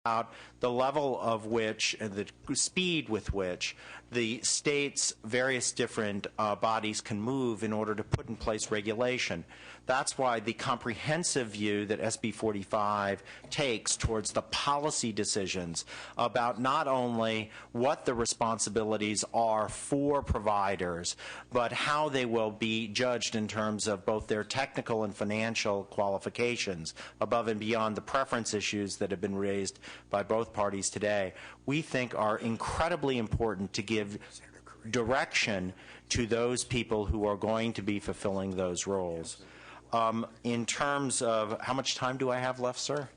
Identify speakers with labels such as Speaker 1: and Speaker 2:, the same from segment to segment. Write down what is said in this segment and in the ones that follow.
Speaker 1: about the level of which and the speed with which the state's various different bodies can move in order to put in place regulation. That's why the comprehensive view that SB 45 takes towards the policy decisions about not only what the responsibilities are for providers, but how they will be judged in terms of both their technical and financial qualifications above and beyond the preference issues that have been raised by both parties today, we think are incredibly important to give direction to those people who are going to be fulfilling those roles. In terms of how much time do I have left, sir?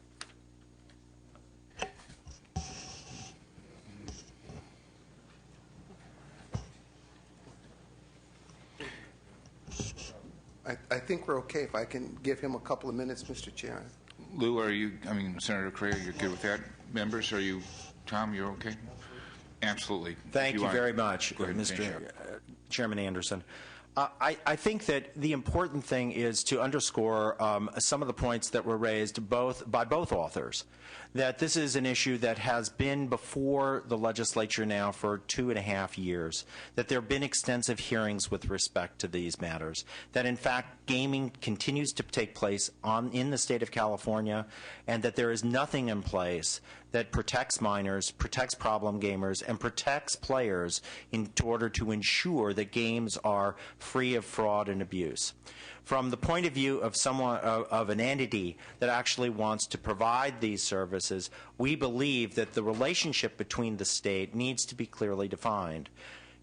Speaker 2: I think we're okay if I can give him a couple of minutes, Mr. Chair.
Speaker 3: Lou, are you, Senator Correa, you're good with that? Members, are you, Tom, you're okay? Absolutely.
Speaker 1: Thank you very much, Mr. Chairman Anderson. I think that the important thing is to underscore some of the points that were raised by both authors, that this is an issue that has been before the legislature now for 2.5 years, that there have been extensive hearings with respect to these matters, that in fact gaming continues to take place in the state of California, and that there is nothing in place that protects minors, protects problem gamers, and protects players in order to ensure that games are free of fraud and abuse. From the point of view of someone, of an entity that actually wants to provide these services, we believe that the relationship between the state needs to be clearly defined.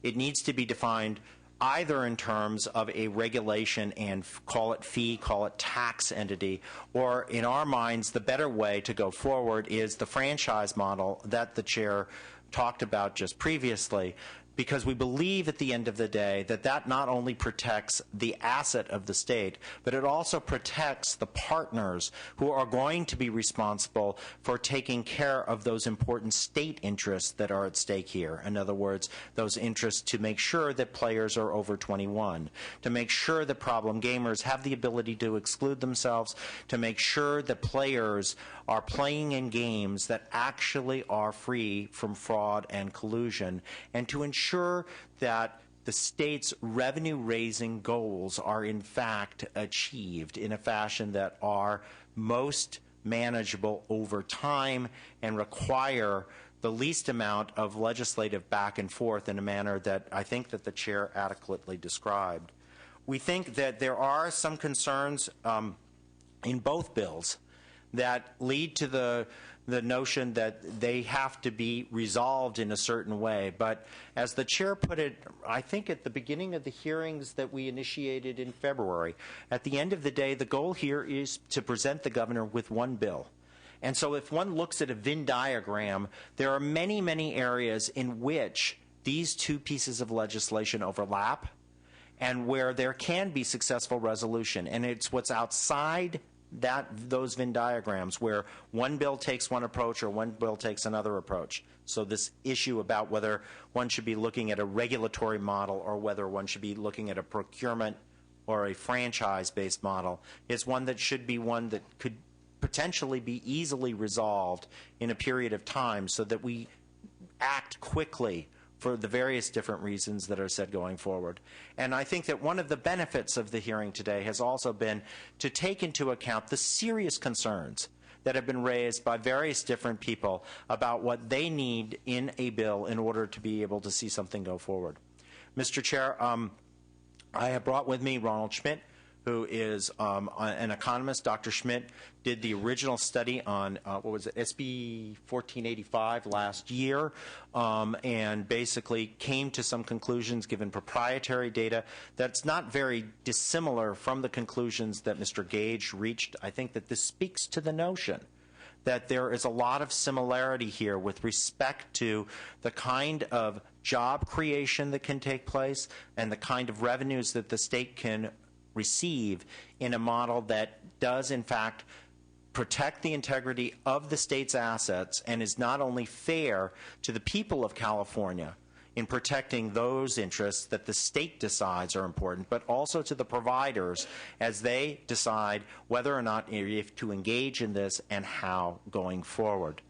Speaker 1: It needs to be defined either in terms of a regulation and call it fee, call it tax entity, or in our minds, the better way to go forward is the franchise model that the chair talked about just previously, because we believe at the end of the day that that not only protects the asset of the state, but it also protects the partners who are going to be responsible for taking care of those important state interests that are at stake here. In other words, those interests to make sure that players are over 21, to make sure that problem gamers have the ability to exclude themselves, to make sure that players are playing in games that actually are free from fraud and collusion, and to ensure that the state's revenue-raising goals are in fact achieved in a fashion that are most manageable over time and require the least amount of legislative back and forth in a manner that I think that the chair adequately described. We think that there are some concerns in both bills that lead to the notion that they have to be resolved in a certain way. But as the chair put it, I think at the beginning of the hearings that we initiated in February, at the end of the day, the goal here is to present the governor with one bill. And so if one looks at a Venn diagram, there are many, many areas in which these two pieces of legislation overlap and where there can be successful resolution. And it's what's outside those Venn diagrams where one bill takes one approach or one bill takes another approach. So this issue about whether one should be looking at a regulatory model or whether one should be looking at a procurement or a franchise-based model is one that should be one that could potentially be easily resolved in a period of time so that we act quickly for the various different reasons that are said going forward. And I think that one of the benefits of the hearing today has also been to take into account the serious concerns that have been raised by various different people about what they need in a bill in order to be able to see something go forward. Mr. Chair, I have brought with me Ronald Schmidt, who is an economist. Dr. Schmidt did the original study on, what was it, SB 1485 last year, and basically came to some conclusions given proprietary data that's not very dissimilar from the conclusions that Mr. Gage reached. I think that this speaks to the notion that there is a lot of similarity here with respect to the kind of job creation that can take place and the kind of revenues that the state can receive in a model that does in fact protect the integrity of the state's assets and is not only fair to the people of California in protecting those interests that the state decides are important, but also to the providers as they decide whether or not if to engage in this and how going forward.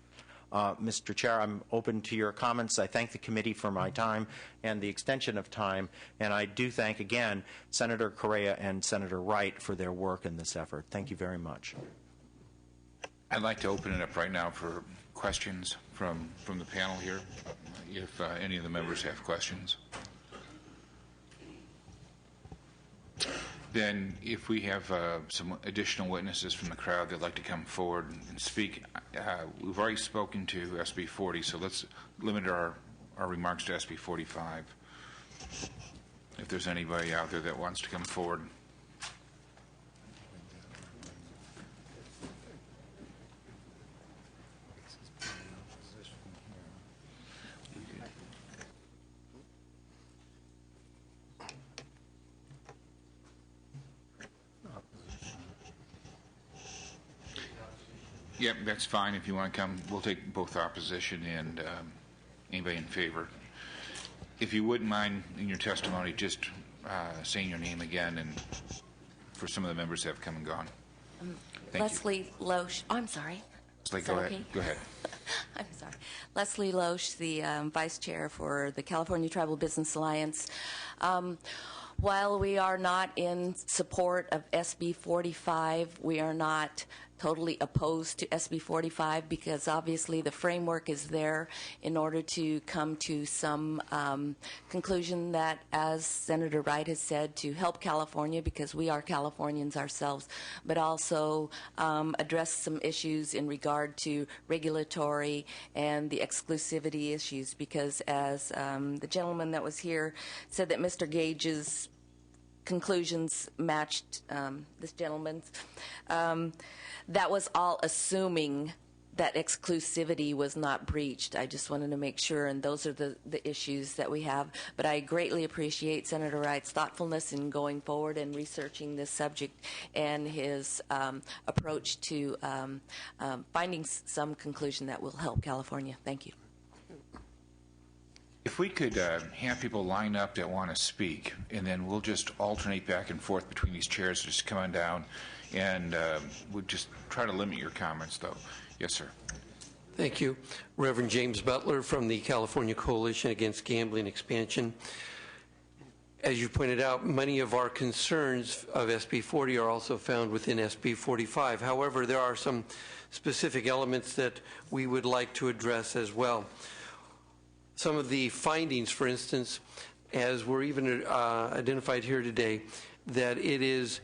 Speaker 1: Mr. Chair, I'm open to your comments. I thank the committee for my time and the extension of time, and I do thank again Senator Correa and Senator Wright for their work in this effort. Thank you very much.
Speaker 3: I'd like to open it up right now for questions from the panel here, if any of the members have questions. Then, if we have some additional witnesses from the crowd that'd like to come forward and speak, we've already spoken to SB 40, so let's limit our remarks to SB 45. If there's anybody out there that wants to come forward. Yep, that's fine. If you want to come, we'll take both opposition and anybody in favor. If you wouldn't mind in your testimony just saying your name again, and for some of the members that have come and gone. Thank
Speaker 4: Leslie Loesch. Oh, I'm sorry.
Speaker 3: Leslie, go ahead. Go ahead.
Speaker 4: I'm sorry. Leslie Loesch, the Vice Chair for the California Tribal Business Alliance. While we are not in support of SB 45, we are not totally opposed to SB 45 because obviously the framework is there in order to come to some conclusion that, as Senator Wright has said, to help California because we are Californians ourselves, but also address some issues in regard to regulatory and the exclusivity issues because, as the gentleman that was here said, that Mr. Gage's conclusions matched this gentleman's. That was all assuming that exclusivity was not breached. I just wanted to make sure, and those are the issues that we have. But I greatly appreciate Senator Wright's thoughtfulness in going forward and researching this subject and his approach to finding some conclusion that will help California. Thank you.
Speaker 3: If we could have people line up that want to speak, and then we'll just alternate back and forth between these chairs. Just come on down, and we'll just try to limit your comments, though. Yes, sir.
Speaker 5: Thank you. Reverend James Butler from the California Coalition Against Gambling Expansion. As you pointed out, many of our concerns of SB 40 are also found within SB 45. However, there are some specific elements that we would like to address as well. Some of the findings, for instance, as were even identified here today, that it is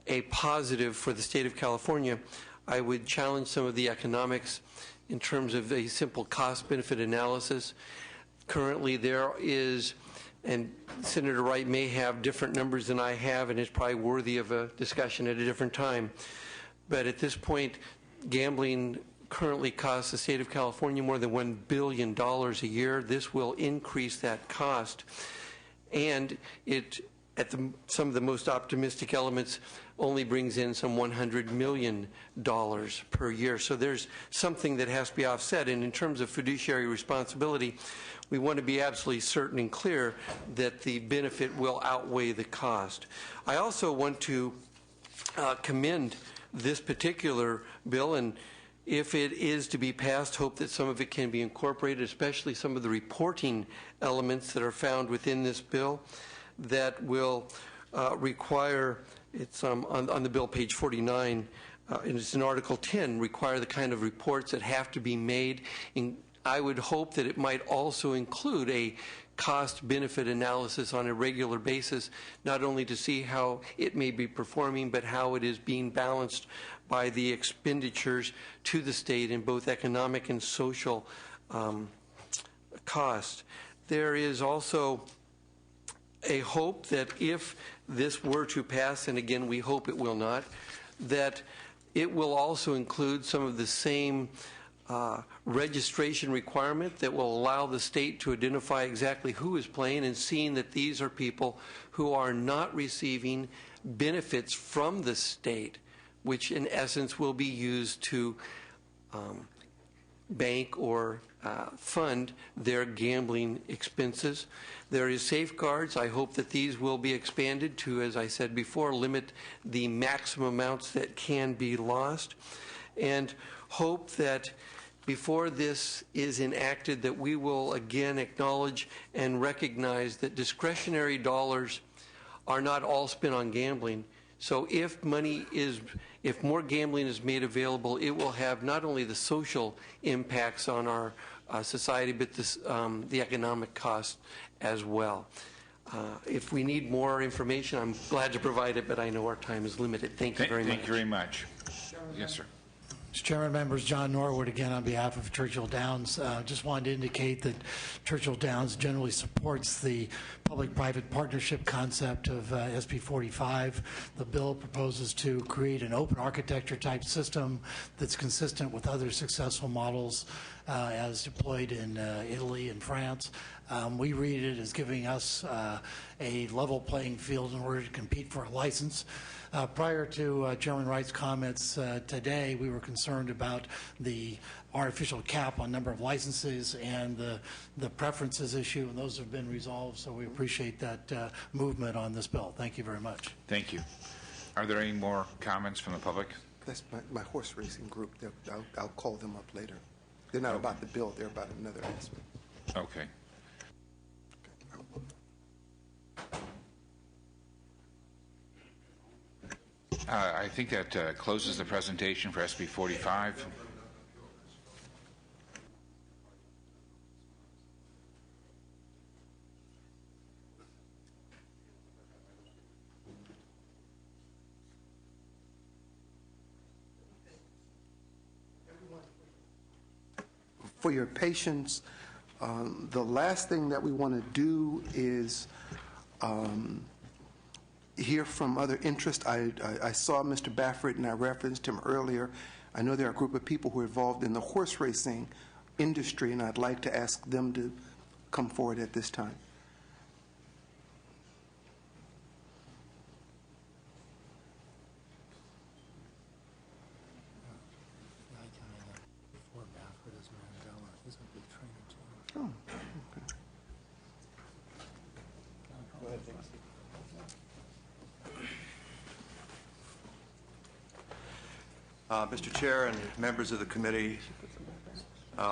Speaker 5: a positive for the state of California. I would challenge some of the economics in terms of a simple cost-benefit analysis. Currently, there is, and Senator Wright may have different numbers than I have, and it's probably worthy of a discussion at a different time. But at this point, gambling currently costs the state of California more than $1 billion a year. This will increase that cost. And it, at some of the most optimistic elements, only brings in some $100 million per year. So there's something that has to be offset. And in terms of fiduciary responsibility, we want to be absolutely certain and clear that the benefit will outweigh the cost. I also want to commend this particular bill, and if it is to be passed, hope that some of it can be incorporated, especially some of the reporting elements that are found within this bill that will require, it's on the bill, page 49, and it's in Article 10, require the kind of reports that have to be made. I would hope that it might also include a cost-benefit analysis on a regular basis, not only to see how it may be performing, but how it is being balanced by the expenditures to the state in both economic and social cost. There is also a hope that if this were to pass, and again we hope it will not, that it will also include some of the same registration requirement that will allow the state to identify exactly who is playing and seeing that these are people who are not receiving benefits from the state, which in essence will be used to bank or fund their gambling expenses. There is safeguards. I hope that these will be expanded to, as I said before, limit the maximum amounts that can be lost, and hope that before this is enacted, that we will again acknowledge and recognize that discretionary dollars are not all spent on gambling. So if more gambling is made available, it will have not only the social impacts on our society, but the economic cost as well. If we need more information, I'm glad to provide it, but I know our time is limited. Thank you very much.
Speaker 3: Thank you very much. Yes, sir.
Speaker 6: Mr. Chairman, members, John Norwood again on behalf of Churchill Downs. Just wanted to indicate that Churchill Downs generally supports the public-private partnership concept of SB 45. The bill proposes to create an open architecture type system that's consistent with other successful models as deployed in Italy and France. We read it as giving us a level playing field in order to compete for a license. Prior to Chairman Wright's comments today, we were concerned about the artificial cap on number of licenses and the preferences issue, and those have been resolved, so we appreciate that movement on this bill. Thank you very much.
Speaker 3: Thank you. Are there any more comments from the public?
Speaker 2: That's my horse racing group. I'll call them up later. They're not about the bill. They're about another aspect.
Speaker 3: Okay. I think that closes the presentation for SB 45.
Speaker 2: For your patience, the last thing that we want to do is hear from other interests. I saw Mr. Baffert, and I referenced him earlier. I know there are a group of people who are involved in the horse racing industry, and I'd like to ask them to come forward at this time. Oh, okay. Go ahead, thanks.
Speaker 7: Mr. Chair and members of the committee,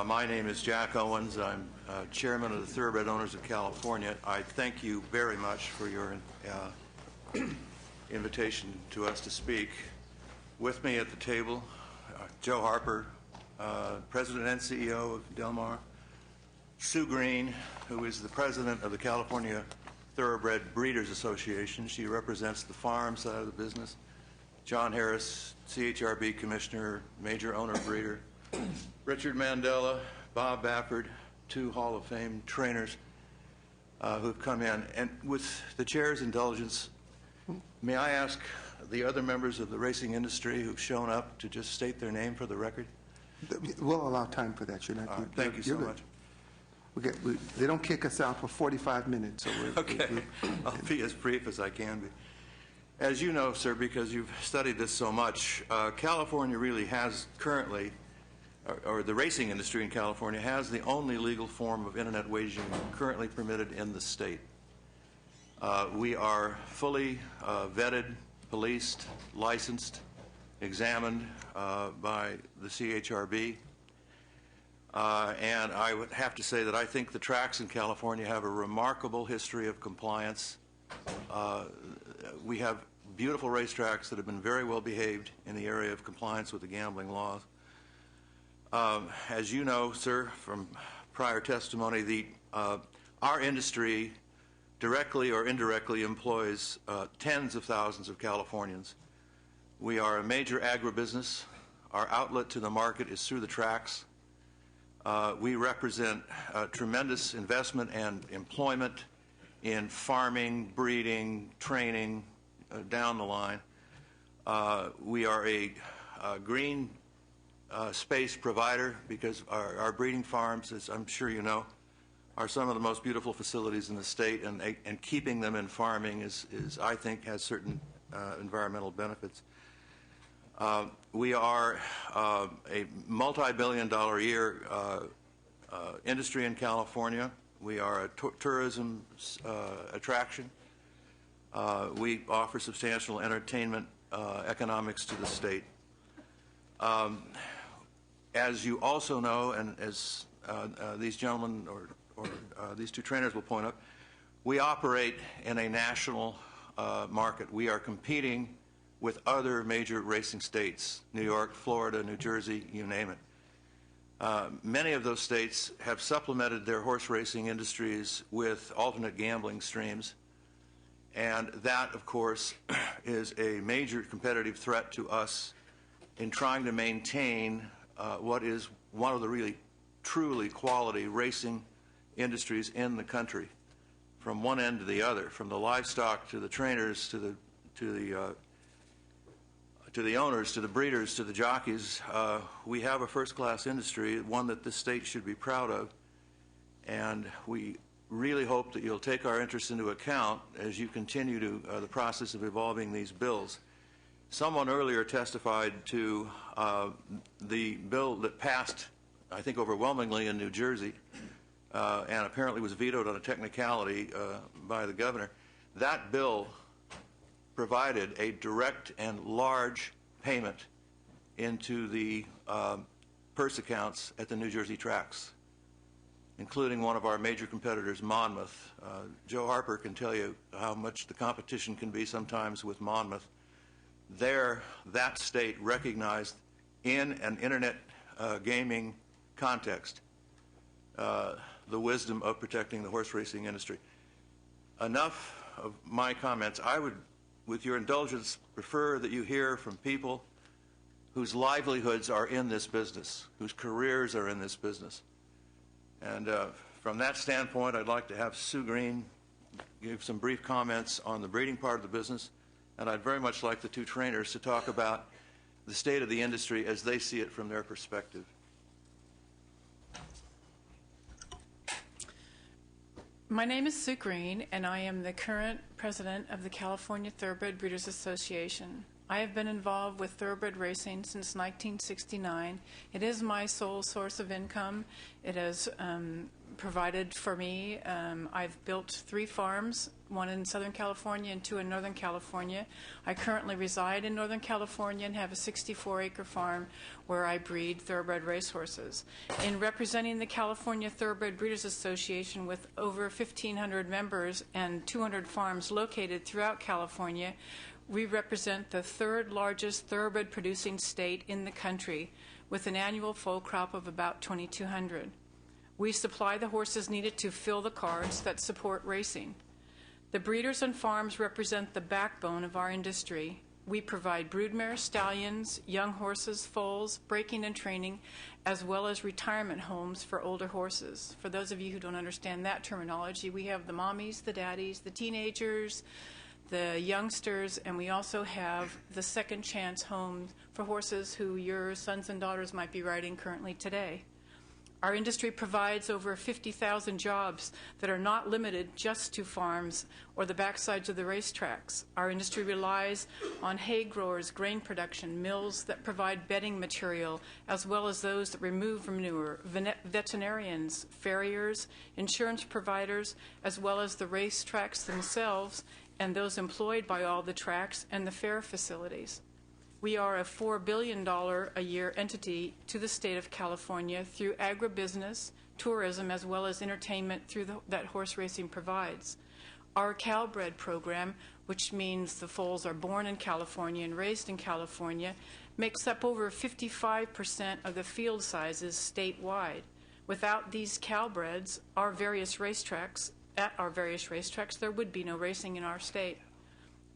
Speaker 7: my name is Jack Owens. I'm chairman of the Thoroughbred Owners of California. I thank you very much for your invitation to us to speak. With me at the table, Joe Harper, President and CEO of Del Mar, Sue Green, who is the president of the California Thoroughbred Breeders Association. She represents the farm side of the business. John Harris, CHRB Commissioner, Major Owner Breeder. Richard Mandela, Bob Baffert, two Hall of Fame trainers who've come in. And with the Chair's indulgence, may I ask the other members of the racing industry who've shown up to just state their name for the record?
Speaker 2: We'll allow time for that.
Speaker 7: Thank you so much.
Speaker 2: They don't kick us out for 45 minutes. So
Speaker 7: okay. I'll be as brief as I can be. As you know, sir, because you've studied this so much, California really has currently, or the racing industry in California has the only legal form of internet wagering currently permitted in the state. We are fully vetted, policed, licensed, examined by the CHRB. And I would have to say that I think the tracks in California have a remarkable history of compliance. We have beautiful racetracks that have been very well behaved in the area of compliance with the gambling laws. As you know, sir, from prior testimony, our industry directly or indirectly employs tens of thousands of Californians. We are a major agribusiness. Our outlet to the market is through the tracks. We represent tremendous investment and employment in farming, breeding, training, down the line. We are a green space provider because our breeding farms, as I'm sure you know, are some of the most beautiful facilities in the state, and keeping them in farming is I think, has certain environmental benefits. We are a multi-billion-dollar a year industry in California. We are a tourism attraction. We offer substantial entertainment economics to the state. As you also know, and as these gentlemen or these two trainers will point out, we operate in a national market. We are competing with other major racing states, New York, Florida, New Jersey, you name it. Many of those states have supplemented their horse racing industries with alternate gambling streams, and that, of course, is a major competitive threat to us in trying to maintain what is one of the really truly quality racing industries in the country, from one end to the other, from the livestock to the trainers to the owners, to the breeders, to the jockeys. We have a first-class industry, one that this state should be proud of, and we really hope that you'll take our interest into account as you continue to the process of evolving these bills. Someone earlier testified to the bill that passed, I think, overwhelmingly in New Jersey, and apparently was vetoed on a technicality by the governor. That bill provided a direct and large payment into the purse accounts at the New Jersey tracks, including one of our major competitors, Monmouth. Joe Harper can tell you how much the competition can be sometimes with Monmouth. There, that state recognized in an internet gaming context the wisdom of protecting the horse racing industry. Enough of my comments. I would, with your indulgence, prefer that you hear from people whose livelihoods are in this business, whose careers are in this business. And from that standpoint, I'd like to have Sue Green give some brief comments on the breeding part of the business, and I'd very much like the two trainers to talk about the state of the industry as they see it from their perspective.
Speaker 8: My name is Sue Green, and I am the current president of the California Thoroughbred Breeders Association. I have been involved with thoroughbred racing since 1969. It is my sole source of income. It has provided for me. I've built 3 farms, one in Southern California and 2 in Northern California. I currently reside in Northern California and have a 64-acre farm where I breed thoroughbred racehorses. In representing the California Thoroughbred Breeders Association with over 1,500 members and 200 farms located throughout California, we represent the 3rd largest thoroughbred producing state in the country with an annual foal crop of about 2,200. We supply the horses needed to fill the cards that support racing. The breeders and farms represent the backbone of our industry. We provide broodmare, stallions, young horses, foals, breaking and training, as well as retirement homes for older horses. For those of you who don't understand that terminology, we have the mommies, the daddies, the teenagers, the youngsters, and we also have the second chance homes for horses who your sons and daughters might be riding currently today. Our industry provides over 50,000 jobs that are not limited just to farms or the backsides of the racetracks. Our industry relies on hay growers, grain production, mills that provide bedding material, as well as those that remove manure, veterinarians, farriers, insurance providers, as well as the racetracks themselves and those employed by all the tracks and the fair facilities. We are a $4 billion a year entity to the state of California through agribusiness, tourism, as well as entertainment through that horse racing provides. Our Calbred program, which means the foals are born in California and raised in California, makes up over 55% of the field sizes statewide. Without these Calbreds, at our various racetracks, there would be no racing in our state.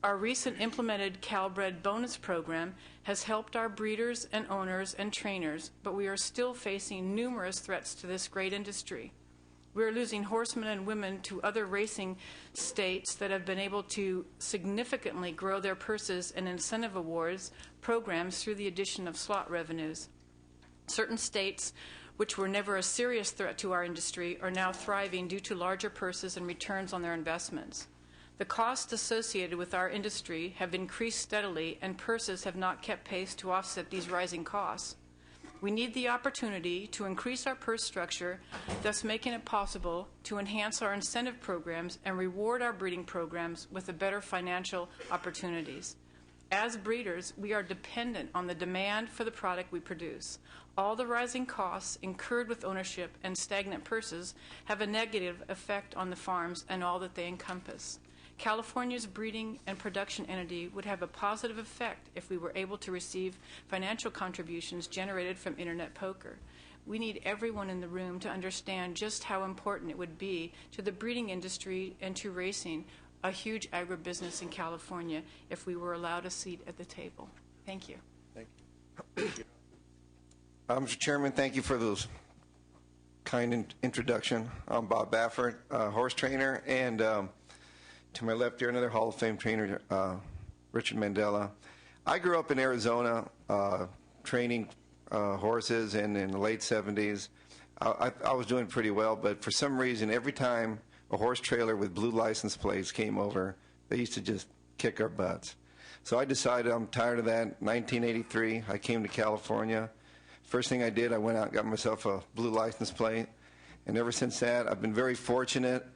Speaker 8: Our recent implemented Calbred bonus program has helped our breeders and owners and trainers, but we are still facing numerous threats to this great industry. We are losing horsemen and women to other racing states that have been able to significantly grow their purses and incentive awards programs through the addition of slot revenues. Certain states, which were never a serious threat to our industry, are now thriving due to larger purses and returns on their investments. The costs associated with our industry have increased steadily, and purses have not kept pace to offset these rising costs. We need the opportunity to increase our purse structure, thus making it possible to enhance our incentive programs and reward our breeding programs with the better financial opportunities. As breeders, we are dependent on the demand for the product we produce. All the rising costs incurred with ownership and stagnant purses have a negative effect on the farms and all that they encompass. California's breeding and production entity would have a positive effect if we were able to receive financial contributions generated from internet poker. We need everyone in the room to understand just how important it would be to the breeding industry and to racing, a huge agribusiness in California, if we were allowed a seat at the table. Thank you.
Speaker 9: Thank you. Mr. Chairman, thank you for those kind introduction. I'm Bob Baffert, horse trainer, and to my left here, another Hall of Fame trainer, Richard Mandela. I grew up in Arizona training horses, and in the late 70s, I was doing pretty well, but for some reason, every time a horse trailer with blue license plates came over, they used to just kick our butts. So I decided I'm tired of that. 1983, I came to California. First thing I did, I went out and got myself a blue license plate, and ever since that, I've been very fortunate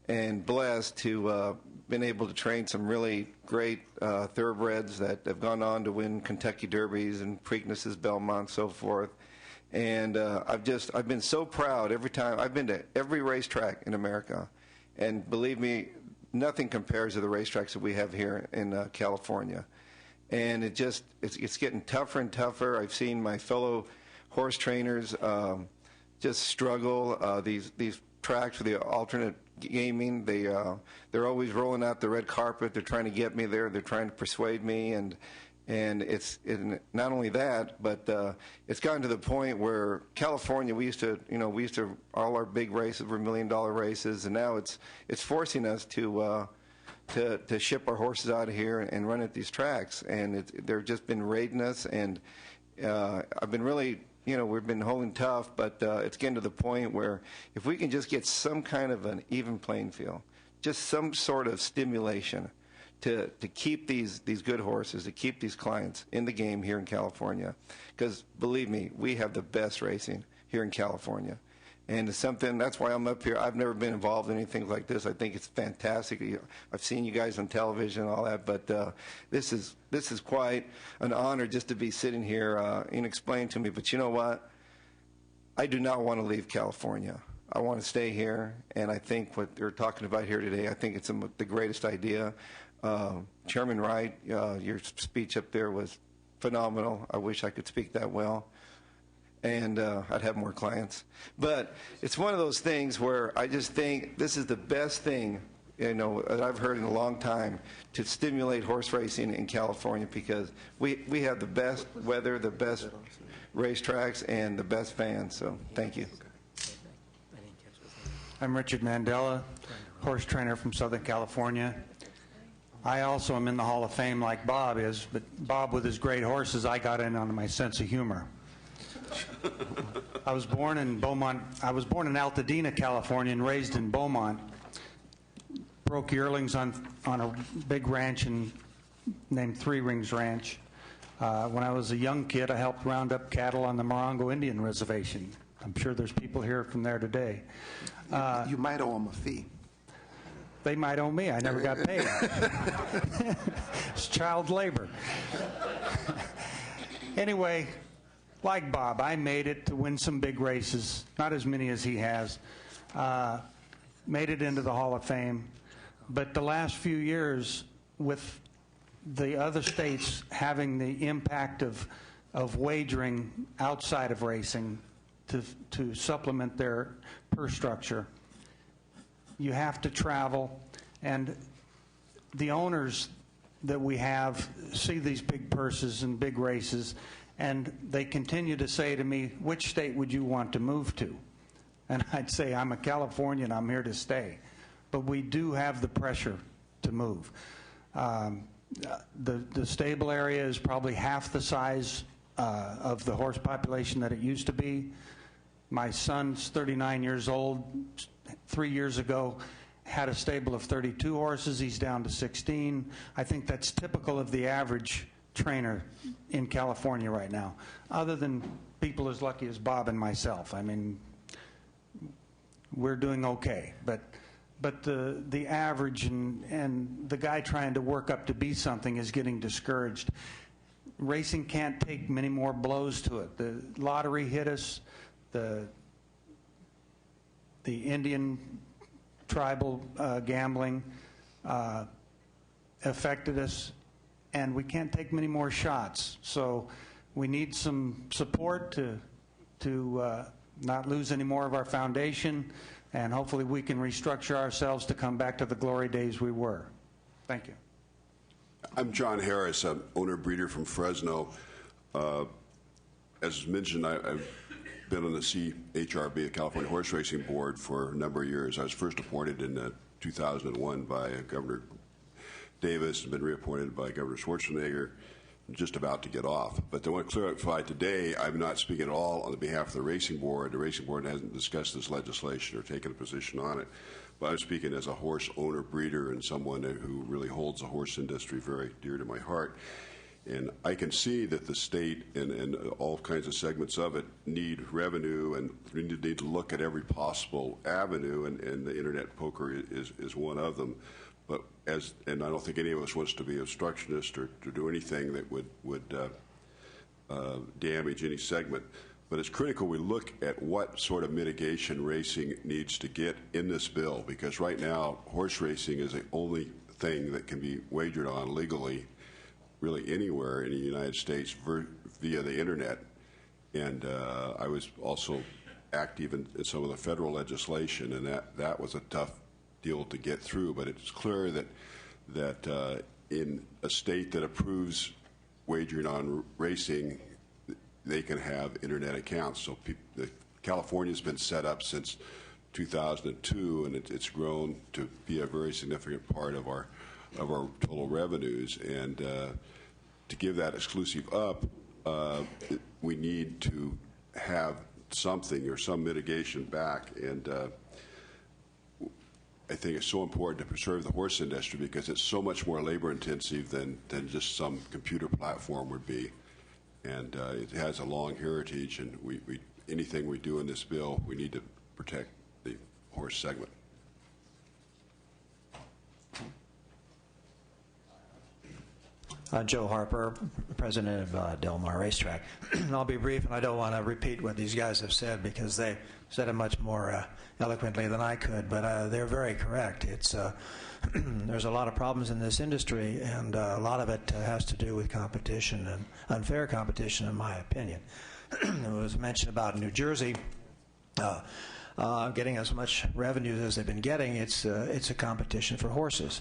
Speaker 9: and blessed to been able to train some really great thoroughbreds that have gone on to win Kentucky Derbies and Preaknesses, Belmont, so forth. And I've been so proud every time. I've been to every racetrack in America, and believe me, nothing compares to the racetracks that we have here in California. And it's getting tougher and tougher. I've seen my fellow horse trainers just struggle. These tracks with the alternate gaming, they're always rolling out the red carpet. They're trying to get me there. They're trying to persuade me, and it's not only that, but it's gotten to the point where California, we used to all our big races were $1 million races, and now it's forcing us to ship our horses out of here and run at these tracks, and they've just been raiding us, and I've been really, we've been holding tough, but it's getting to the point where if we can just get some kind of an even playing field, just some sort of stimulation to keep these good horses, to keep these clients in the game here in California, because believe me, we have the best racing here in California. And it's something, that's why I'm up here. I've never been involved in anything like this. I think it's fantastic. I've seen you guys on television and all that, but this is quite an honor just to be sitting here and explain to me. But you know what? I do not want to leave California. I want to stay here, and I think what they're talking about here today, I think it's the greatest idea. Chairman Wright, your speech up there was phenomenal. I wish I could speak that well, and I'd have more clients. But it's one of those things where I just think this is the best thing that I've heard in a long time to stimulate horse racing in California, because we have the best weather, the best racetracks, and the best fans. So thank you.
Speaker 10: I'm Richard Mandela, horse trainer from Southern California. I also am in the Hall of Fame like Bob is, but Bob, with his great horses, I got in on my sense of humor. I was born in Beaumont. I was born in Altadena, California, and raised in Beaumont. Broke yearlings on a big ranch named Three Rings Ranch. When I was a young kid, I helped round up cattle on the Morongo Indian Reservation. I'm sure there's people here from there today.
Speaker 2: You might owe them a fee.
Speaker 10: They might owe me. I never got paid. It's child labor. Anyway, like Bob, I made it to win some big races, not as many as he has. Made it into the Hall of Fame. But the last few years, with the other states having the impact of wagering outside of racing to supplement their purse structure, you have to travel, and the owners that we have see these big purses and big races, and they continue to say to me, which state would you want to move to? And I'd say, I'm a Californian, I'm here to stay. But we do have the pressure to move. The stable area is probably half the size of the horse population that it used to be. My son's 39 years old. 3 years ago, had a stable of 32 horses. He's down to 16. I think that's typical of the average trainer in California right now, other than people as lucky as Bob and myself. I mean, we're doing okay, but the average and the guy trying to work up to be something is getting discouraged. racing can't take many more blows to it. The lottery hit us, the Indian tribal gambling affected us, and we can't take many more shots. So we need some support to not lose any more of our foundation, and hopefully we can restructure ourselves to come back to the glory days we were. Thank you.
Speaker 11: I'm John Harris, I'm owner-breeder from Fresno. As mentioned, I've been on the CHRB, the California Horse Racing Board, for a number of years. I was first appointed in 2001 by Governor Davis and been reappointed by Governor Schwarzenegger. I'm just about to get off. But I want to clarify today, I'm not speaking at all on behalf of the Racing Board. The Racing Board hasn't discussed this legislation or taken a position on it. But I'm speaking as a horse owner, breeder, and someone who really holds the horse industry very dear to my heart. And I can see that the state and all kinds of segments of it need revenue, and we need to look at every possible avenue, and the internet poker is one of them. But and I don't think any of us wants to be obstructionist or to do anything that would damage any segment. But it's critical we look at what sort of mitigation racing needs to get in this bill, because right now horse racing is the only thing that can be wagered on legally really anywhere in the United States via the internet. And I was also active in some of the federal legislation, and that was a tough deal to get through. But it's clear that in a state that approves wagering on racing, they can have internet accounts. So California's been set up since 2002, and it's grown to be a very significant part of our total revenues. And to give that exclusive up, we need to have something or some mitigation back. And I think it's so important to preserve the horse industry because it's so much more labor intensive than just some computer platform would be. And it has a long heritage, and anything we do in this bill, we need to protect the horse segment.
Speaker 12: Joe Harper, president of Del Mar Racetrack. I'll be brief, and I don't want to repeat what these guys have said because they said it much more eloquently than I could, but they're very correct. It's there's a lot of problems in this industry, and a lot of it has to do with competition and unfair competition, in my opinion. It was mentioned about New Jersey getting as much revenue as they've been getting. It's a competition for horses.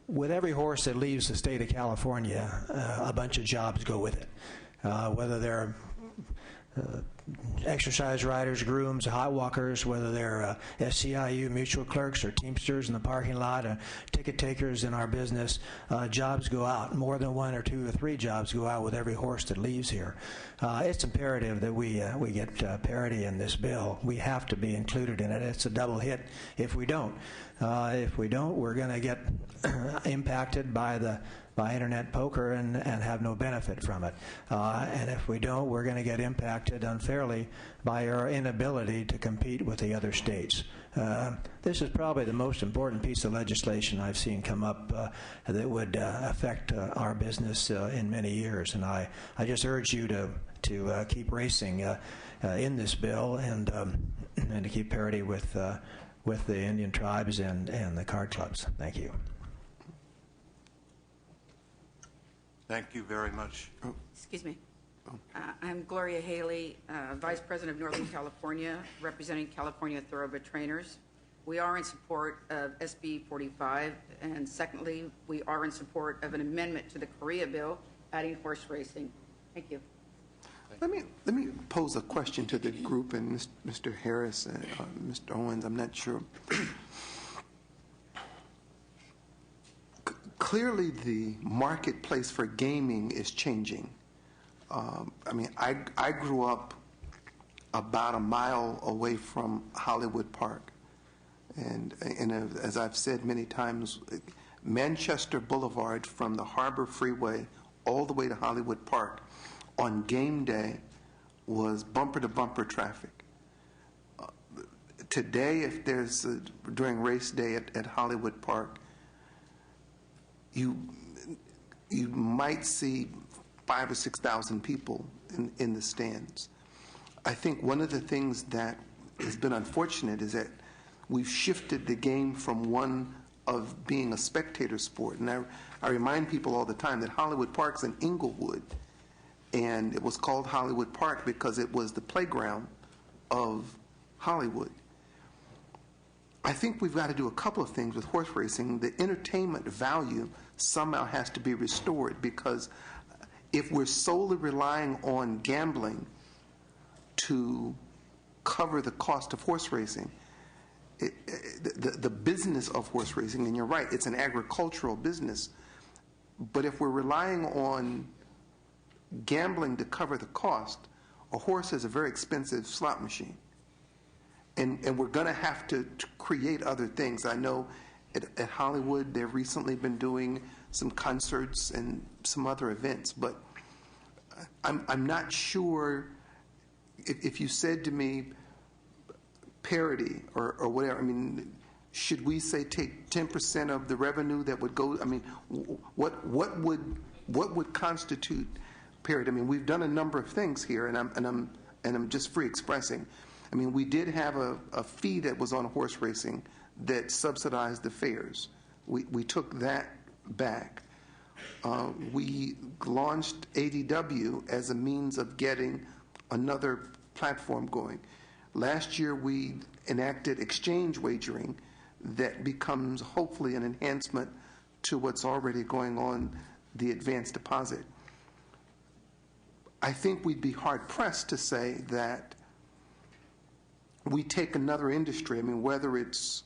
Speaker 12: With every horse that leaves the state of California, a bunch of jobs go with it, whether they're exercise riders, grooms, hot walkers, whether they're SCIU mutual clerks or Teamsters in the parking lot, ticket takers in our business. Jobs go out. More than one or two or three jobs go out with every horse that leaves here. It's imperative that we get parity in this bill. We have to be included in it. It's a double hit if we don't. If we don't, we're going to get impacted by internet poker and have no benefit from it. And if we don't, we're going to get impacted unfairly by our inability to compete with the other states. This is probably the most important piece of legislation I've seen come up that would affect our business in many years. And I just urge you to keep racing in this bill and to keep parity with the Indian tribes and the card clubs. Thank you.
Speaker 7: Thank you very much.
Speaker 13: Excuse me. I'm Gloria Haley, Vice President of Northern California, representing California Thoroughbred Trainers. We are in support of SB 45, and secondly, we are in support of an amendment to the Korea bill adding horse racing. Thank you.
Speaker 2: Let me pose a question to the group and Mr. Harris and Mr. Owens. I'm not sure. Clearly, the marketplace for gaming is changing. I mean, I grew up about a mile away from Hollywood Park. And as I've said many times, Manchester Boulevard from the Harbor Freeway all the way to Hollywood Park on game day was bumper-to-bumper traffic. Today, if there's during race day at Hollywood Park, you might see 5,000 or 6,000 people in the stands. I think one of the things that has been unfortunate is that we've shifted the game from one of being a spectator sport. And I remind people all the time that Hollywood Park's in Inglewood, and it was called Hollywood Park because it was the playground of Hollywood. I think we've got to do a couple of things with horse racing. The entertainment value somehow has to be restored, because if we're solely relying on gambling to cover the cost of horse racing, the business of horse racing, and you're right, it's an agricultural business, but if we're relying on gambling to cover the cost, a horse is a very expensive slot machine. And we're going to have to create other things. I know at Hollywood they've recently been doing some concerts and some other events, but I'm not sure if you said to me parity or whatever. I mean, should we say take 10% of the revenue that would go? I mean, what would constitute parity? I mean, we've done a number of things here, and I'm just free expressing. I mean, we did have a fee that was on horse racing that subsidized the fares. We took that back. We launched ADW as a means of getting another platform going. Last year, we enacted exchange wagering that becomes hopefully an enhancement to what's already going on, the advanced deposit. I think we'd be hard-pressed to say that we take another industry, I mean, whether it's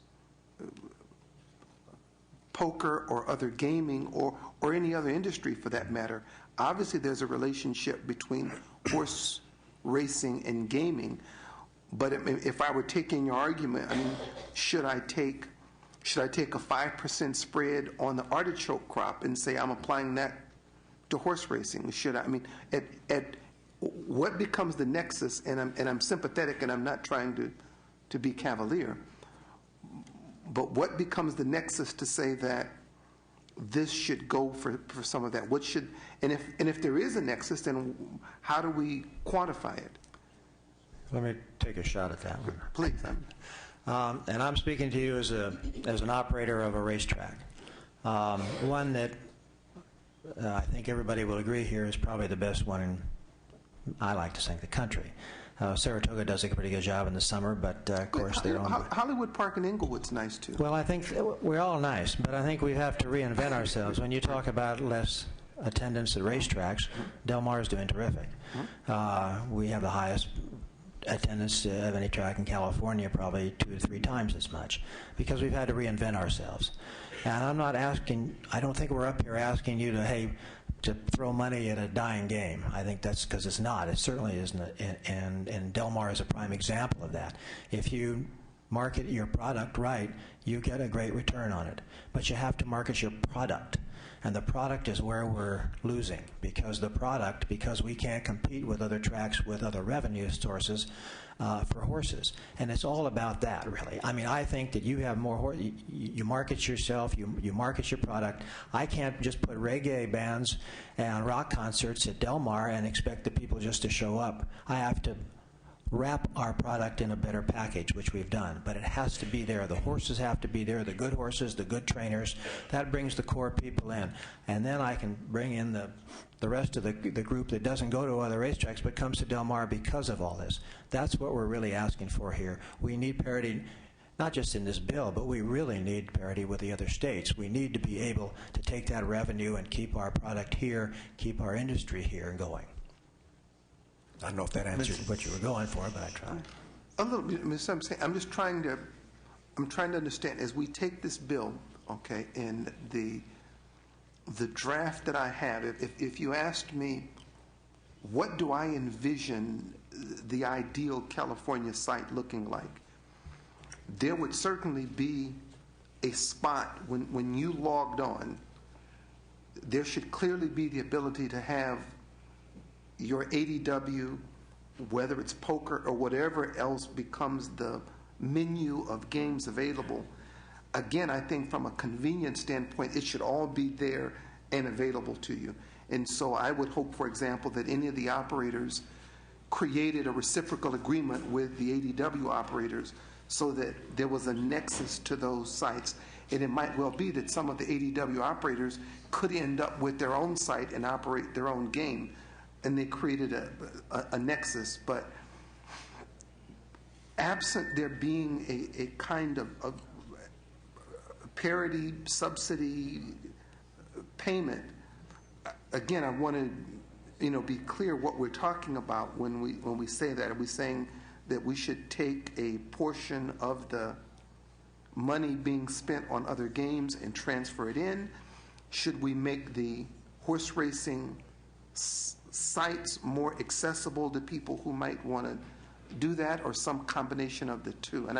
Speaker 2: poker or other gaming or any other industry for that matter. Obviously, there's a relationship between horse racing and gaming. But if I were taking your argument, I mean, should I take a 5% spread on the artichoke crop and say I'm applying that to horse racing? Should I? I mean, at what becomes the nexus? And I'm sympathetic, and I'm not trying to be cavalier. But what becomes the nexus to say that this should go for some of that? What should, and if there is a nexus, then how do we quantify it?
Speaker 12: Let me take a shot at that one.
Speaker 2: Please.
Speaker 12: And I'm speaking to you as an operator of a racetrack. One that I think everybody will agree here is probably the best one in, I like to think, the country. Saratoga does a pretty good job in the summer, but of course they're on.
Speaker 2: Hollywood Park and Inglewood's nice too.
Speaker 12: Well, I think we're all nice, but I think we have to reinvent ourselves. When you talk about less attendance at racetracks, Del Mar is doing terrific. We have the highest attendance of any track in California, probably 2 to 3 times as much, because we've had to reinvent ourselves. And I'm not asking, I don't think we're up here asking you to throw money at a dying game. I think that's because it's not. It certainly isn't. And Del Mar is a prime example of that. If you market your product right, you get a great return on it. But you have to market your product. And the product is where we're losing, because we can't compete with other tracks with other revenue sources for horses. And it's all about that, really. I mean, I think that you have more you market yourself, you market your product. I can't just put reggae bands and rock concerts at Del Mar and expect the people just to show up. I have to wrap our product in a better package, which we've done. But it has to be there. The horses have to be there, the good horses, the good trainers. That brings the core people in. And then I can bring in the rest of the group that doesn't go to other racetracks but comes to Del Mar because of all this. That's what we're really asking for here. We need parity, not just in this bill, but we really need parity with the other states. We need to be able to take that revenue and keep our product here, keep our industry here and going. I don't know if that answered what you were going for, but I tried.
Speaker 2: A little bit, I'm just trying to understand, as we take this bill, okay, and the draft that I have, if you asked me, what do I envision the ideal California site looking like? There would certainly be a spot when you logged on, there should clearly be the ability to have your ADW, whether it's poker or whatever else becomes the menu of games available. Again, I think from a convenience standpoint, it should all be there and available to you. And so I would hope, for example, that any of the operators created a reciprocal agreement with the ADW operators so that there was a nexus to those sites. And it might well be that some of the ADW operators could end up with their own site and operate their own game, and they created a nexus. But absent there being a kind of parity, subsidy, payment, again, I want to be clear what we're talking about when we say that. Are we saying that we should take a portion of the money being spent on other games and transfer it in? Should we make the horse racing sites more accessible to people who might want to do that, or some combination of the two? And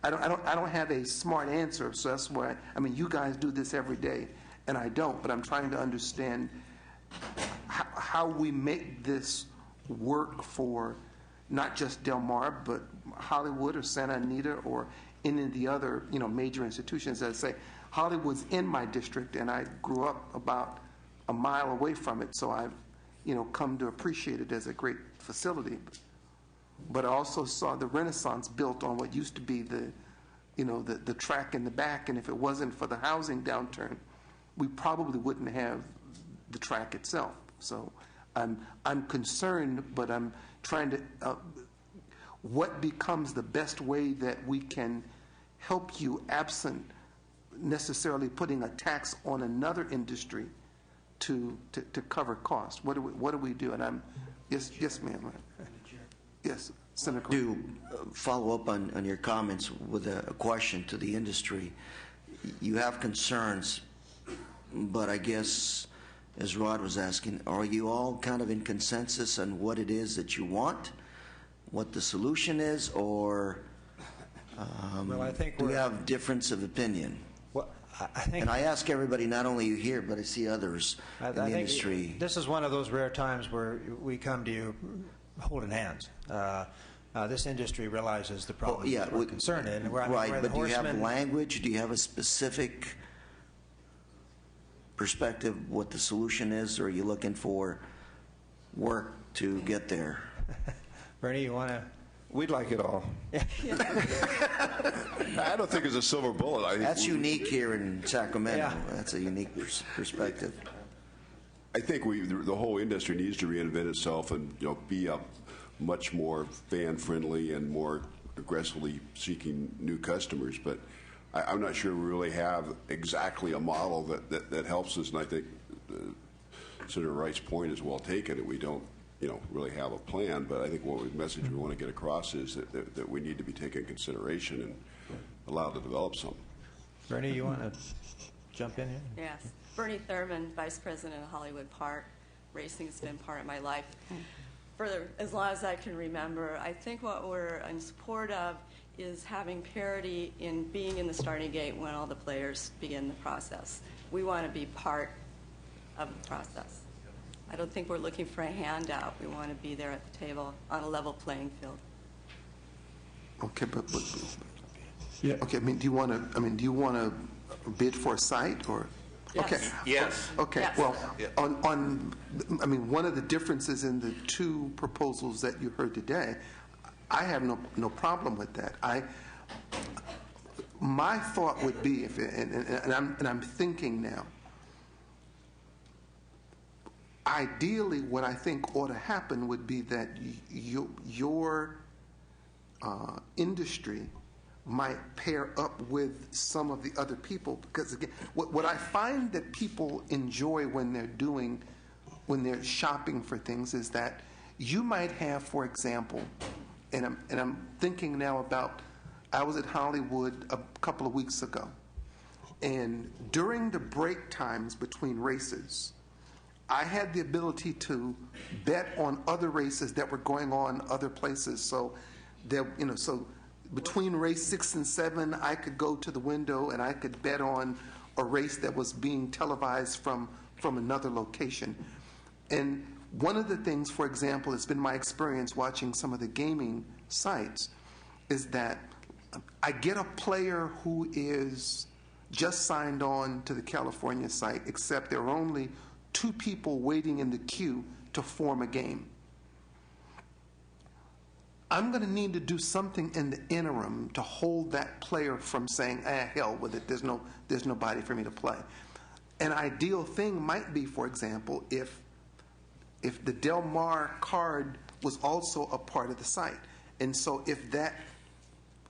Speaker 2: I don't have a smart answer, so that's why, you guys do this every day, and I don't, but I'm trying to understand how we make this work for not just Del Mar, but Hollywood or Santa Anita or any of the other, major institutions. As I say, Hollywood's in my district, and I grew up about a mile away from it, so I've, come to appreciate it as a great facility. But I also saw the Renaissance built on what used to be the track in the back, and if it wasn't for the housing downturn, we probably wouldn't have the track itself. So I'm concerned, but I'm trying to what becomes the best way that we can help you, absent necessarily putting a tax on another industry to cover costs. What do we do? And yes, ma'am. Yes, Senator.
Speaker 14: To follow up on your comments with a question to the industry, you have concerns, but I guess, as Rod was asking, are you all kind of in consensus on what it is that you want, what the solution is, or
Speaker 12: well, I think
Speaker 14: do you have difference of opinion?
Speaker 12: Well, I think,
Speaker 14: and I ask everybody, not only you here, but I see others in the industry.
Speaker 12: This is one of those rare times where we come to you holding hands. This industry realizes the problem we're concerned in.
Speaker 14: Right, but do you have language? Do you have a specific perspective what the solution is, or are you looking for work to get there?
Speaker 12: Bernie, you want to?
Speaker 9: We'd like it all.
Speaker 11: I don't think it's a silver bullet.
Speaker 14: That's unique here in Sacramento. Yeah. That's a unique perspective.
Speaker 11: I think the whole industry needs to reinvent itself and be a much more fan-friendly and more aggressively seeking new customers. But I'm not sure we really have exactly a model that helps us. And I think Senator Wright's point is well taken. That we don't really have a plan. But I think what the message we want to get across is that we need to be taken into consideration and allowed to develop something.
Speaker 12: Bernie, you want to jump in here?
Speaker 4: Yes. Bernie Thurman, Vice President of Hollywood Park. Racing has been part of my life for as long as I can remember. I think what we're in support of is having parity in being in the starting gate when all the players begin the process. We want to be part of the process. I don't think we're looking for a handout. We want to be there at the table on a level playing field.
Speaker 2: Okay, but yeah. Okay, do you want to bid for a site or?
Speaker 4: Yes.
Speaker 2: Okay.
Speaker 7: Yes.
Speaker 2: Okay.
Speaker 4: Yes.
Speaker 2: Well, one of the differences in the two proposals that you heard today, I have no problem with that. My thought would be, and I'm thinking now, ideally, what I think ought to happen would be that your industry might pair up with some of the other people, because again, what I find that people enjoy when they're shopping for things is that you might have, for example, and I'm thinking now about, I was at Hollywood a couple of weeks ago, and during the break times between races, I had the ability to bet on other races that were going on other places. So between race 6 and 7, I could go to the window and I could bet on a race that was being televised from another location. And one of the things, for example, it's been my experience watching some of the gaming sites, is that I get a player who is just signed on to the California site, except there are only 2 people waiting in the queue to form a game. I'm going to need to do something in the interim to hold that player from saying, hell with it, there's nobody for me to play. An ideal thing might be, for example, if the Del Mar card was also a part of the site. And so if that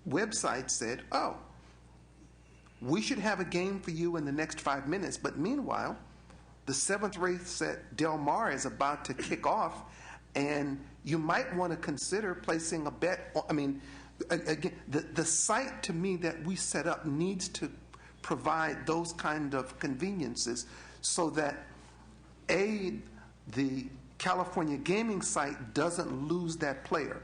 Speaker 2: website said, oh, we should have a game for you in the next 5 minutes, but meanwhile, the 7th race at Del Mar is about to kick off, and you might want to consider placing a bet. I mean, again, the site to me that we set up needs to provide those kind of conveniences so that, A, the California gaming site doesn't lose that player,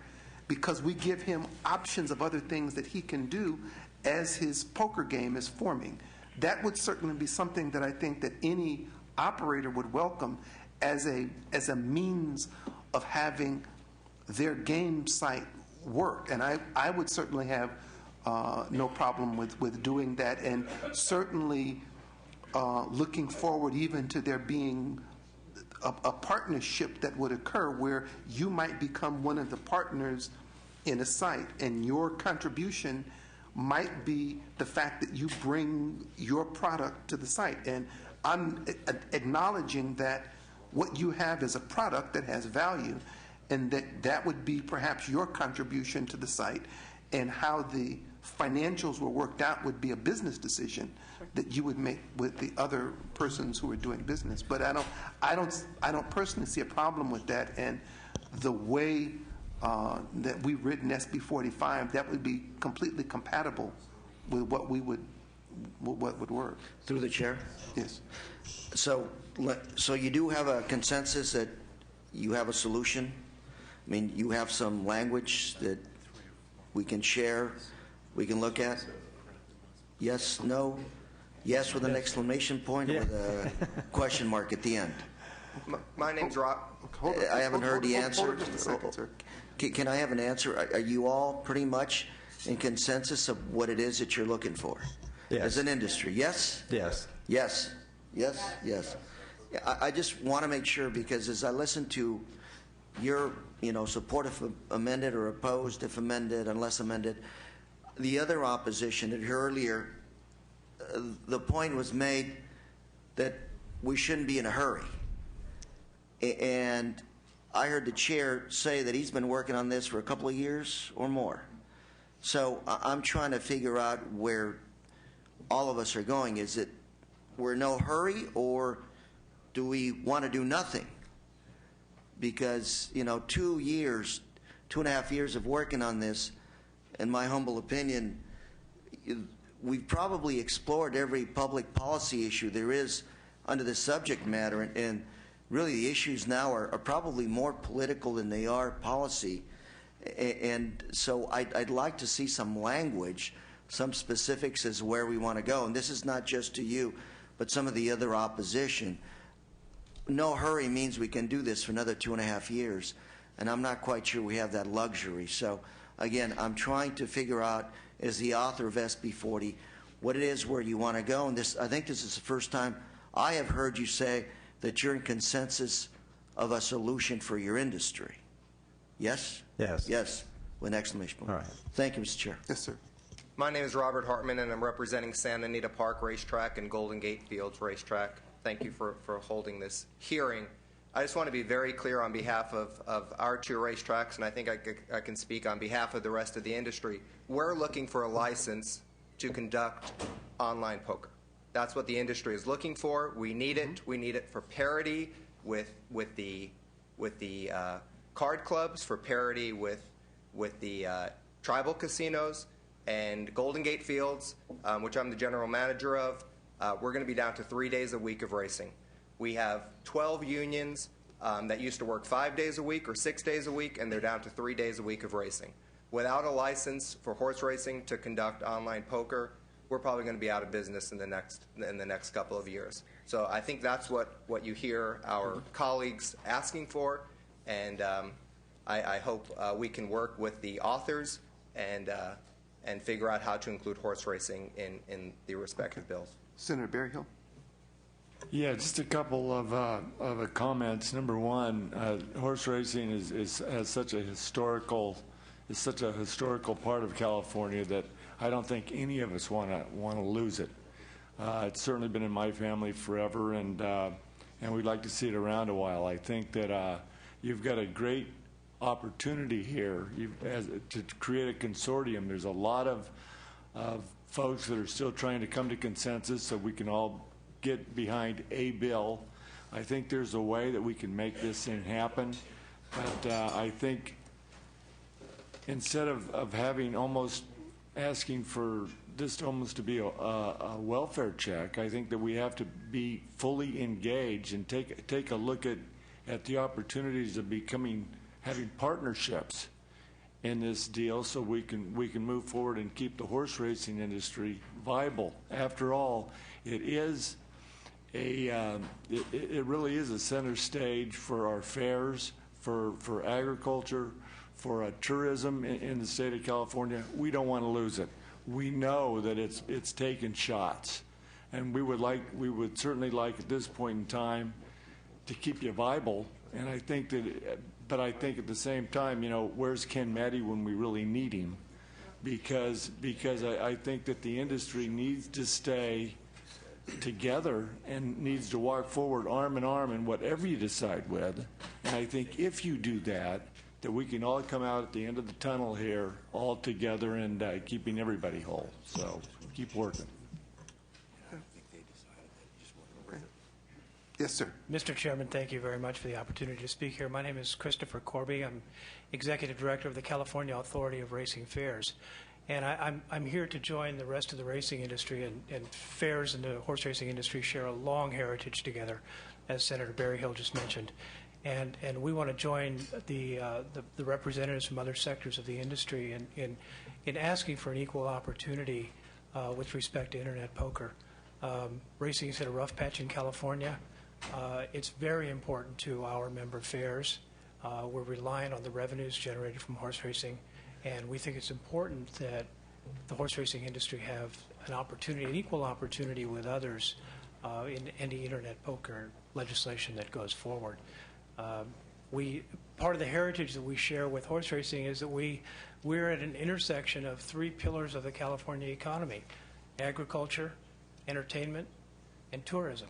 Speaker 2: because we give him options of other things that he can do as his poker game is forming. That would certainly be something that I think that any operator would welcome as a means of having their game site work. And I would certainly have no problem with doing that, and certainly looking forward even to there being a partnership that would occur where you might become one of the partners in a site, and your contribution might be the fact that you bring your product to the site. And I'm acknowledging that what you have is a product that has value, and that would be perhaps your contribution to the site, and how the financials were worked out would be a business decision that you would make with the other persons who are doing business. But I don't personally see a problem with that, and the way that we've written SB 45, that would be completely compatible with what would work.
Speaker 14: Through the chair?
Speaker 2: Yes.
Speaker 14: So you do have a consensus that you have a solution? I mean, you have some language that we can share, we can look at? Yes, no? Yes with an exclamation point, or with a question mark at the end?
Speaker 15: My name's Rob.
Speaker 14: I haven't heard the answer.
Speaker 2: Hold on just a second, sir.
Speaker 14: Can I have an answer? Are you all pretty much in consensus of what it is that you're looking for?
Speaker 1: Yes.
Speaker 14: As an industry? Yes?
Speaker 1: Yes.
Speaker 14: Yes. Yes? Yes. I just want to make sure, because as I listen to your, support if amended or opposed if amended, unless amended, the other opposition that earlier, the point was made that we shouldn't be in a hurry. And I heard the chair say that he's been working on this for a couple of years or more. So I'm trying to figure out where all of us are going. Is it we're in no hurry, or do we want to do nothing? Because, 2 years, 2.5 years of working on this, in my humble opinion, we've probably explored every public policy issue there is under the subject matter, and really the issues now are probably more political than they are policy. And so I'd like to see some language, some specifics as where we want to go. And this is not just to you, but some of the other opposition. No hurry means we can do this for another 2.5 years, and I'm not quite sure we have that luxury. So again, I'm trying to figure out, as the author of SB 40, what it is where you want to go. And I think this is the first time I have heard you say that you're in consensus of a solution for your industry. Yes?
Speaker 1: Yes.
Speaker 14: Yes, with an exclamation point.
Speaker 1: All right.
Speaker 14: Thank you, Mr. Chair.
Speaker 2: Yes, sir.
Speaker 15: My name is Robert Hartman, and I'm representing Santa Anita Park Racetrack and Golden Gate Fields Racetrack. Thank you for holding this hearing. I just want to be very clear on behalf of our 2 racetracks, and I think I can speak on behalf of the rest of the industry. We're looking for a license to conduct online poker. That's what the industry is looking for. We need it. We need it for parity with the card clubs, for parity with the tribal casinos, and Golden Gate Fields, which I'm the general manager of. We're going to be down to 3 days a week of racing. We have 12 unions that used to work 5 days a week or 6 days a week, and they're down to 3 days a week of racing. Without a license for horse racing to conduct online poker, we're probably going to be out of business in the next couple of years. So I think that's what you hear our colleagues asking for, and I hope we can work with the authors and and figure out how to include horse racing in the respective bills.
Speaker 2: Senator Berryhill?
Speaker 16: Yeah, just a couple of comments. Number one, horse racing has such a historical part of California that I don't think any of us want to lose it. It's certainly been in my family forever, and we'd like to see it around a while. I think that you've got a great opportunity here to create a consortium. There's a lot of folks that are still trying to come to consensus so we can all get behind a bill. I think there's a way that we can make this thing happen, but I think instead of having almost asking for this almost to be a welfare check, I think that we have to be fully engaged and take a look at the opportunities of having partnerships in this deal so we can move forward and keep the horse racing industry viable. After all, it really is a center stage for our fairs, for agriculture, for tourism in the state of California. We don't want to lose it. We know that it's taken shots, and we would certainly like at this point in time to keep you viable. And I think but I think at the same time, where's Ken Maddy when we really need him? Because I think that the industry needs to stay together and needs to walk forward arm in arm in whatever you decide with. And I think if you do that we can all come out at the end of the tunnel here all together and keeping everybody whole. So keep working.
Speaker 2: Yes, sir.
Speaker 17: Mr. Chairman, thank you very much for the opportunity to speak here. My name is Christopher Corby. I'm Executive Director of the California Authority of Racing Fairs. And I'm here to join the rest of the racing industry, and fairs and the horse racing industry share a long heritage together, as Senator Berryhill just mentioned. And we want to join the representatives from other sectors of the industry in asking for an equal opportunity with respect to internet poker. Racing has hit a rough patch in California. It's very important to our member fairs. We're relying on the revenues generated from horse racing, and we think it's important that the horse racing industry have an equal opportunity with others in any internet poker legislation that goes forward. Part of the heritage that we share with horse racing is that we're at an intersection of three pillars of the California economy: agriculture, entertainment, and tourism.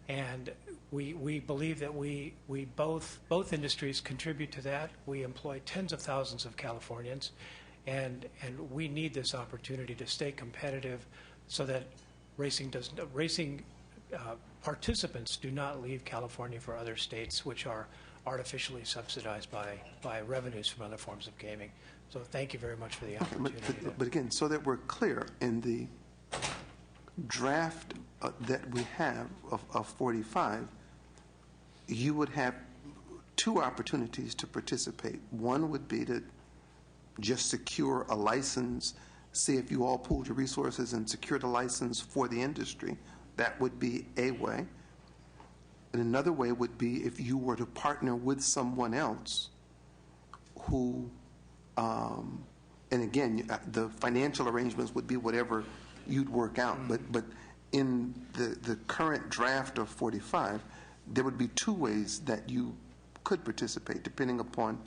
Speaker 17: And we believe that we both industries contribute to that. We employ tens of thousands of Californians, and we need this opportunity to stay competitive so that racing participants do not leave California for other states which are artificially subsidized by revenues from other forms of gaming. So thank you very much for the opportunity.
Speaker 2: But again, so that we're clear, in the draft that we have of 45, you would have two opportunities to participate. One would be to just secure a license, see if you all pooled your resources and secured a license for the industry. That would be a way. And another way would be if you were to partner with someone else who, and again, the financial arrangements would be whatever you'd work out. But in the current draft of 45, there would be two ways that you could participate, depending upon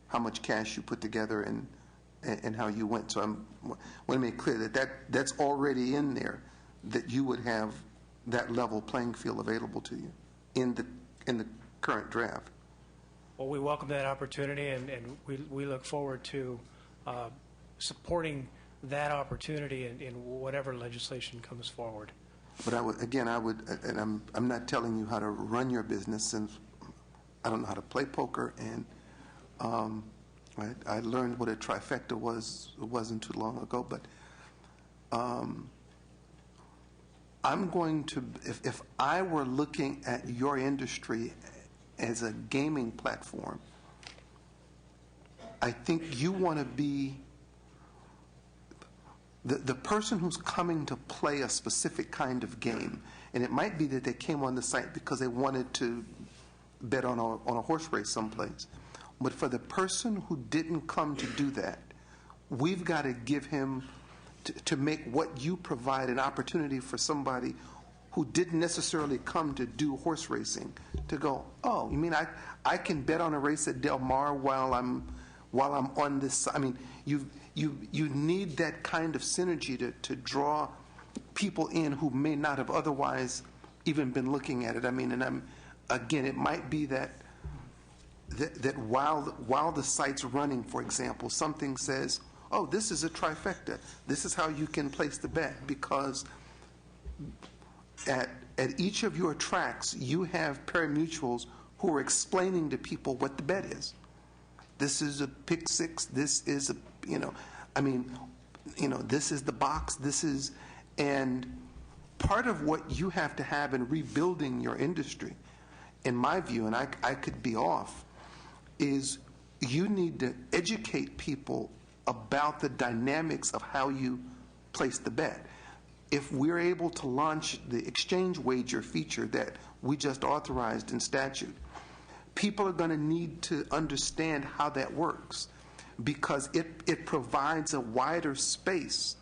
Speaker 2: how much cash you put together and how you went. So I want to make clear that's already in there, that you would have that level playing field available to you in the current draft.
Speaker 17: Well, we welcome that opportunity, and we look forward to supporting that opportunity in whatever legislation comes forward.
Speaker 2: But I would, and I'm not telling you how to run your business, since I don't know how to play poker, and I learned what a trifecta was. It wasn't too long ago, but I'm going to, if I were looking at your industry as a gaming platform, I think you want to be the person who's coming to play a specific kind of game. And it might be that they came on the site because they wanted to bet on a horse race someplace. But for the person who didn't come to do that, we've got to give him, to make what you provide an opportunity for somebody who didn't necessarily come to do horse racing to go, oh, you mean I can bet on a race at Del Mar while I'm on this? I mean, you need that kind of synergy to draw people in who may not have otherwise even been looking at it. I mean, and again, it might be that while the site's running, for example, something says, oh, this is a trifecta. This is how you can place the bet, because at each of your tracks, you have pari-mutuels who are explaining to people what the bet is. This is a pick six. This is a, this is the box. This is, and part of what you have to have in rebuilding your industry, in my view, and I could be off, is you need to educate people about the dynamics of how you place the bet. If we're able to launch the exchange wager feature that we just authorized in statute, people are going to need to understand how that works, because it provides a wider space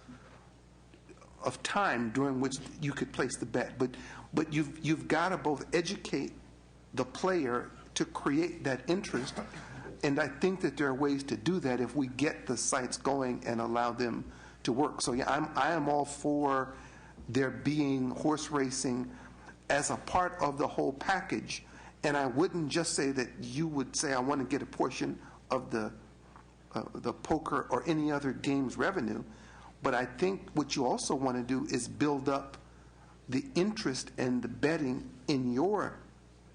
Speaker 2: of time during which you could place the bet. But you've got to both educate the player to create that interest, and I think that there are ways to do that if we get the sites going and allow them to work. So yeah, I am all for there being horse racing as a part of the whole package, and I wouldn't just say that you would say I want to get a portion of the poker or any other game's revenue, but I think what you also want to do is build up the interest and the betting in your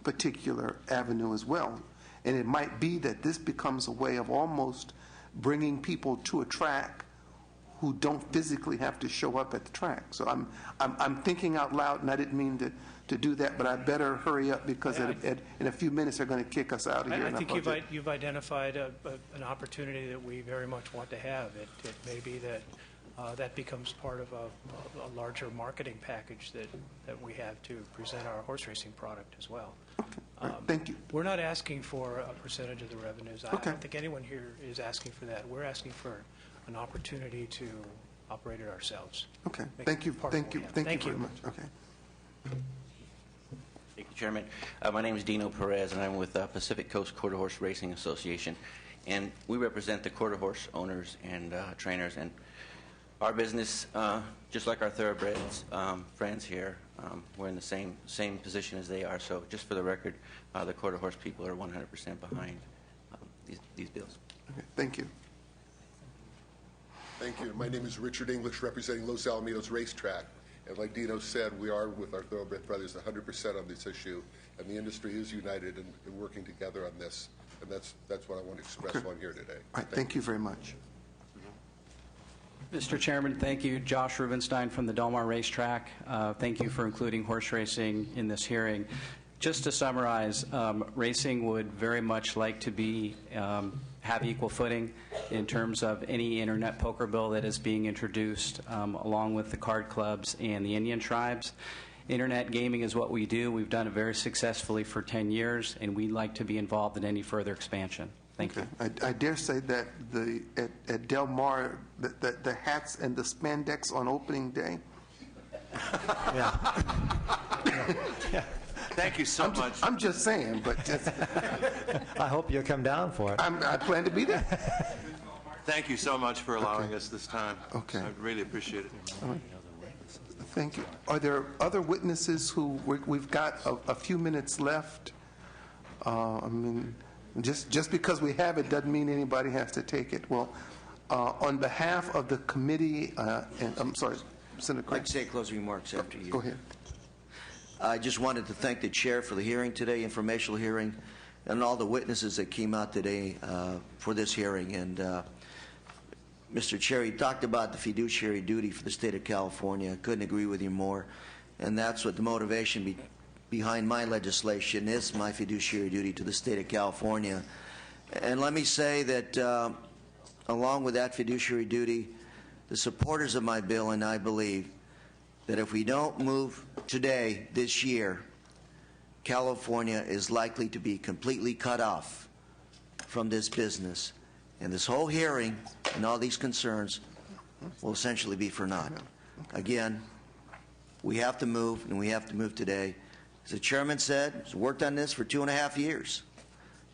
Speaker 2: particular avenue as well. And it might be that this becomes a way of almost bringing people to a track who don't physically have to show up at the track. So I'm thinking out loud, and I didn't mean to do that, but I better hurry up, because in a few minutes they're going to kick us out of here.
Speaker 17: I think you've identified an opportunity that we very much want to have. It may be that that becomes part of a larger marketing package that we have to present our horse racing product as well.
Speaker 2: Okay. Thank you.
Speaker 17: We're not asking for a percentage of the revenues.
Speaker 2: Okay.
Speaker 17: I don't think anyone here is asking for that. We're asking for an opportunity to operate it ourselves.
Speaker 2: Okay. Thank you. Thank you. Thank you very much. Okay.
Speaker 18: Thank you, Chairman. My name is Dino Perez, and I'm with Pacific Coast Quarter Horse Racing Association. And we represent the quarter horse owners and trainers. And our business, just like our thoroughbreds friends here, we're in the same position as they are. So just for the record, the quarter horse people are 100% behind these bills.
Speaker 2: Okay. Thank you.
Speaker 19: Thank you. My name is Richard English, representing Los Alamitos Racetrack. And like Dino said, we are, with our thoroughbred brothers, 100% on this issue, and the industry is united and working together on this. And that's what I want to express on here today.
Speaker 2: All right. Thank you very much.
Speaker 20: Mr. Chairman, thank you. Josh Rubenstein from the Del Mar Racetrack. Thank you for including horse racing in this hearing. Just to summarize, racing would very much like to have equal footing in terms of any internet poker bill that is being introduced, along with the card clubs and the Indian tribes. Internet gaming is what we do. We've done it very successfully for 10 years, and we'd like to be involved in any further expansion. Thank you.
Speaker 2: I dare say that at Del Mar, the hats and the spandex on opening day.
Speaker 12: Yeah.
Speaker 7: Thank you so much.
Speaker 2: I'm just saying, but
Speaker 12: I hope you'll come down for it.
Speaker 2: I plan to be there.
Speaker 7: Thank you so much for allowing us this time.
Speaker 2: Okay.
Speaker 7: I really appreciate it.
Speaker 2: Thank you. Are there other witnesses who we've got a few minutes left? I mean, just because we have it doesn't mean anybody has to take it. Well, on behalf of the committee, and I'm sorry, Senator Craig.
Speaker 14: I'd like to say closing remarks after you.
Speaker 2: Go ahead.
Speaker 14: I just wanted to thank the chair for the hearing today, informational hearing, and all the witnesses that came out today for this hearing. And Mr. Chair, you talked about the fiduciary duty for the state of California. I couldn't agree with you more. And that's what the motivation behind my legislation is, my fiduciary duty to the state of California. And let me say that along with that fiduciary duty, the supporters of my bill and I believe that if we don't move today, this year, California is likely to be completely cut off from this business. And this whole hearing and all these concerns will essentially be for naught. Again, we have to move, and we have to move today. As the chairman said, he's worked on this for 2.5 years.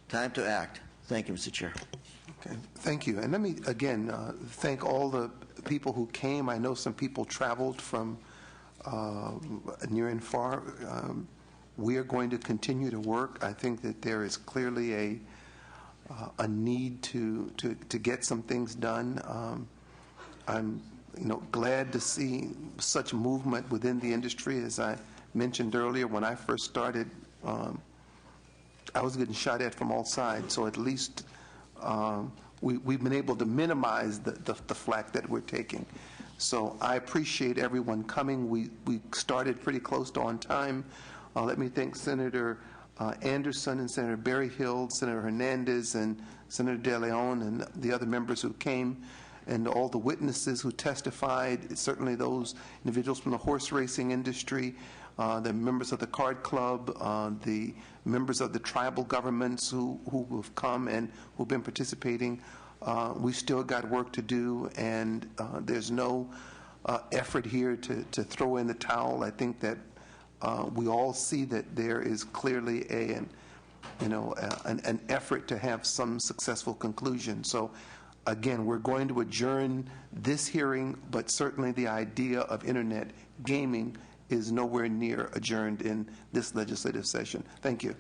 Speaker 14: Time to act. Thank you, Mr. Chair.
Speaker 2: Okay, thank you. And let me, again, thank all the people who came. I know some people traveled from near and far. We are going to continue to work. I think that there is clearly a need to get some things done. I'm glad to see such movement within the industry. As I mentioned earlier, when I first started, I was getting shot at from all sides. So at least we've been able to minimize the flack that we're taking. So I appreciate everyone coming. We started pretty close to on time. Let me thank Senator Anderson and Senator Berryhill, Senator Hernandez, and Senator De Leon, and the other members who came, and all the witnesses who testified, certainly those individuals from the horse racing industry, the members of the card club, the members of the tribal governments who have come and who've been participating. We still got work to do, and there's no effort here to throw in the towel. I think that we all see that there is clearly an effort to have some successful conclusion. So again, we're going to adjourn this hearing, but certainly the idea of internet gaming is nowhere near adjourned in this legislative session. Thank you.